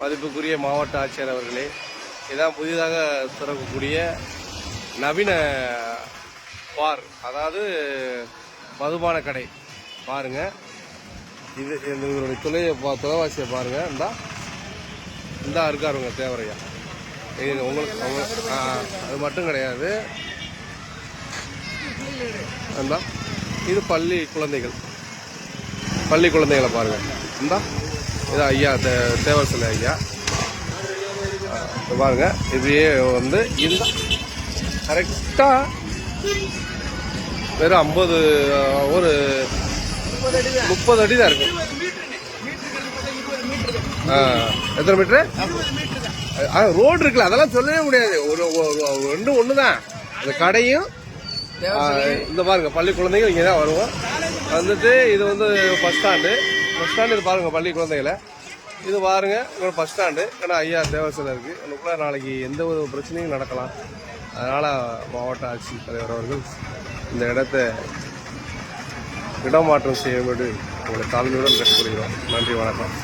மதிப்புக்குரிய மாவட்ட ஆட்சியர் அவர்களே, இதான் புதிதாக திறக்கக்கூடிய நவீன பார், அதாவது மதுபான கடை பாருங்க. இது இவருடைய தொலைவாசியை பாருங்க. இந்தா இருக்காருங்க தேவரையா. உங்களுக்கு அது மட்டும் கிடையாது, இது பள்ளி குழந்தைகளை பாருங்க. இது ஐயா தேவர் சிலை ஐயா பாருங்க. இதையே இந்த கரெக்டா வெறும் 50 ஒரு 30 அடி தான் இருக்கு. எத்தனை மீட்டரு ரோடு இருக்குல்ல, அதெல்லாம் சொல்லவே முடியாது. ஒரு ஒண்ணுதான் அந்த கடையும். இந்த பாருங்க பள்ளி குழந்தைங்க இங்கே தான் வருவோம். இது பஸ் ஸ்டாண்டு. இது பாருங்க பள்ளி குழந்தைகளை. இது பாருங்க உங்களோட பஸ் ஸ்டாண்டு. ஏன்னா ஐயா தேவசில இருக்கு. உங்களுக்குள்ள நாளைக்கு எந்த ஒரு பிரச்சனையும் நடக்கலாம். அதனால மாவட்ட ஆட்சித்தலைவர் அவர்கள் இந்த இடத்தை இடமாற்றம் செய்யும்படி உங்களை தாழ்மையுடன் கேட்டுக்கொள்கிறோம். நன்றி, வணக்கம்.